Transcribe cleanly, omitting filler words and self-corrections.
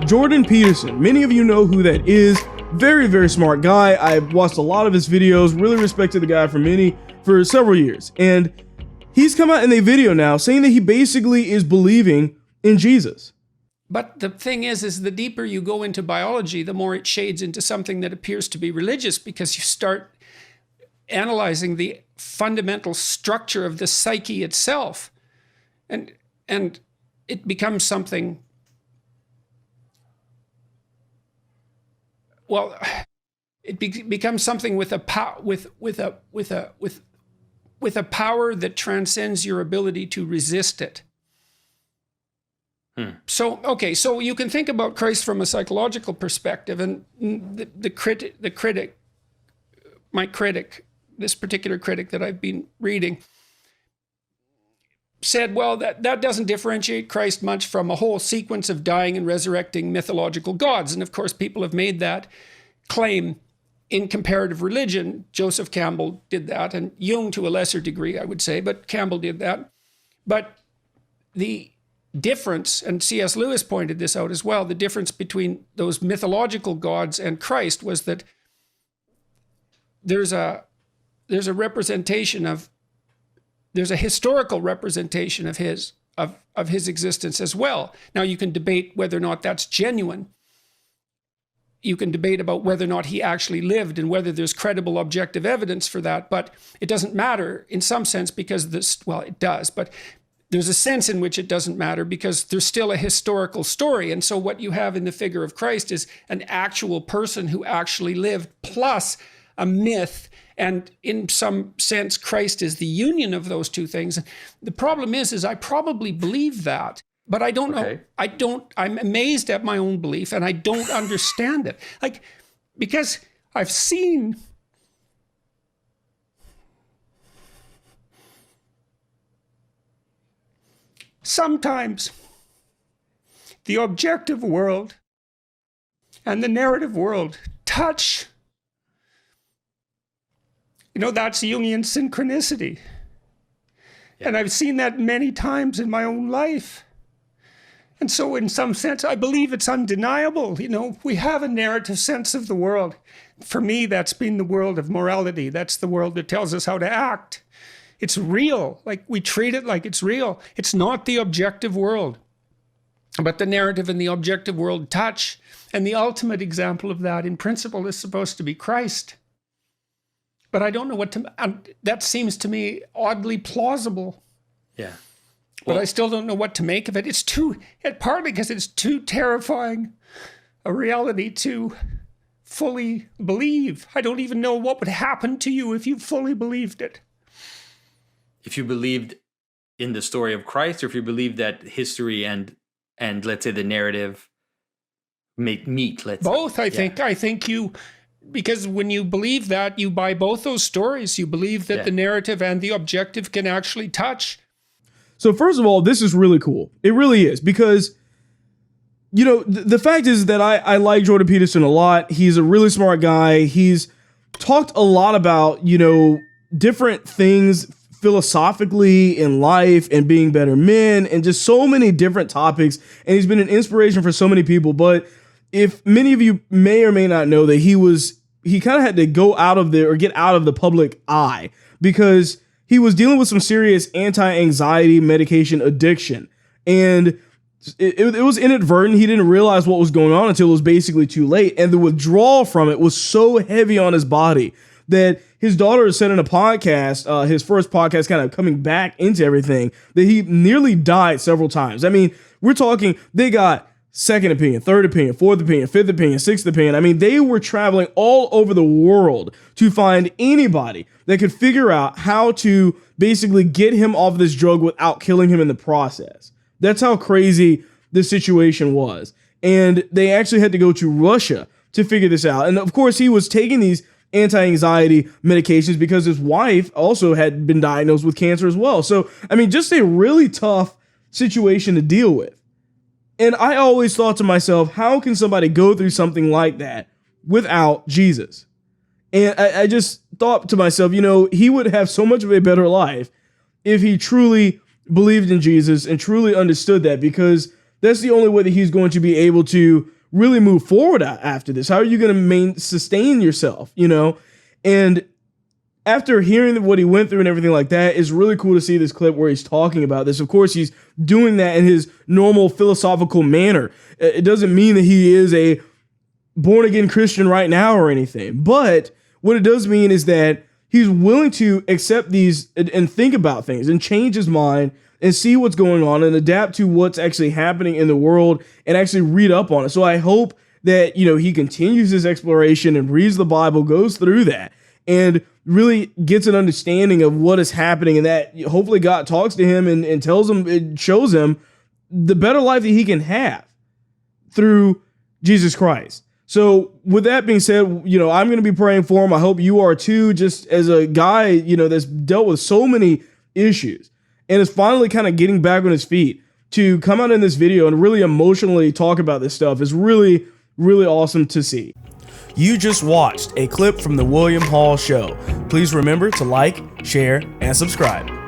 Jordan Peterson, many of you know who that is. Very, very smart guy. I've watched a lot of his videos, really respected the guy for several years. And he's come out in a video now saying that he basically is believing in Jesus. But the thing is the deeper you go into biology, the more it shades into something that appears to be religious, because you start analyzing the fundamental structure of the psyche itself. And it becomes something, well, it becomes something with a power that transcends your ability to resist it. So you can think about Christ from a psychological perspective, and my critic, this particular critic that I've been reading, said, well, that doesn't differentiate Christ much from a whole sequence of dying and resurrecting mythological gods. And of course, people have made that claim in comparative religion. Joseph Campbell did that, and Jung to a lesser degree, I would say, but Campbell did that. But the difference, and C.S. Lewis pointed this out as well, the difference between those mythological gods and Christ was that there's a representation of, there's a historical representation of his existence as well. Now, you can debate whether or not that's genuine. You can debate about whether or not he actually lived and whether there's credible objective evidence for that, but it doesn't matter in some sense because it does, but there's a sense in which it doesn't matter because there's still a historical story. And so what you have in the figure of Christ is an actual person who actually lived plus a myth. And in some sense, Christ is the union of those two things. The problem is I probably believe that, but I don't know. I'm amazed at my own belief and I don't understand it. Because I've seen sometimes the objective world and the narrative world touch. That's Jungian synchronicity. Yeah. And I've seen that many times in my own life. And so in some sense, I believe it's undeniable. We have a narrative sense of the world. For me, that's been the world of morality. That's the world that tells us how to act. It's real. We treat it like it's real. It's not the objective world. But the narrative and the objective world touch. And the ultimate example of that, in principle, is supposed to be Christ. But I don't know that seems to me oddly plausible. Yeah. But I still don't know what to make of it. Partly because it's too terrifying a reality to fully believe. I don't even know what would happen to you if you fully believed it. If you believed in the story of Christ, or if you believed that history and let's say the narrative meet, let's both, say. I think because when you believe that, you buy both those stories. You believe that the narrative and the objective can actually touch. So first of all, this is really cool. It really is, because, the fact is that I like Jordan Peterson a lot. He's a really smart guy. He's talked a lot about, different things philosophically in life and being better men and just so many different topics. And he's been an inspiration for so many people. But if many of you may or may not know that he kind of had to go out of there or get out of the public eye because he was dealing with some serious anti-anxiety medication addiction. And it was inadvertent. He didn't realize what was going on until it was basically too late. And the withdrawal from it was so heavy on his body that his daughter said in a podcast, his first podcast, kind of coming back into everything, that he nearly died several times. I mean, we're talking, they got second opinion, third opinion, fourth opinion, fifth opinion, sixth opinion. I mean, they were traveling all over the world to find anybody that could figure out how to basically get him off this drug without killing him in the process. That's how crazy the situation was. And they actually had to go to Russia to figure this out. And of course, he was taking these anti-anxiety medications because his wife also had been diagnosed with cancer as well. So, I mean, just a really tough situation to deal with. And I always thought to myself, how can somebody go through something like that without Jesus? And I just thought to myself, he would have so much of a better life if he truly believed in Jesus and truly understood that, because that's the only way that he's going to be able to really move forward after this. How are you going to sustain yourself, you know? And after hearing what he went through and everything like that, it's really cool to see this clip where he's talking about this. Of course, he's doing that in his normal philosophical manner. It doesn't mean that he is a born-again Christian right now or anything. But what it does mean is that he's willing to accept these and think about things and change his mind and see what's going on and adapt to what's actually happening in the world and actually read up on it. So I hope that, you know, he continues his exploration and reads the Bible, goes through that, and really gets an understanding of what is happening, and that hopefully God talks to him and tells him, it shows him the better life that he can have through Jesus Christ. So with that being said, you know, I'm going to be praying for him. I hope you are too, just as a guy, you know, that's dealt with so many issues and is finally kind of getting back on his feet. To come out in this video and really emotionally talk about this stuff is really, really awesome to see. You just watched a clip from the William Hall Show. Please remember to like, share, and subscribe.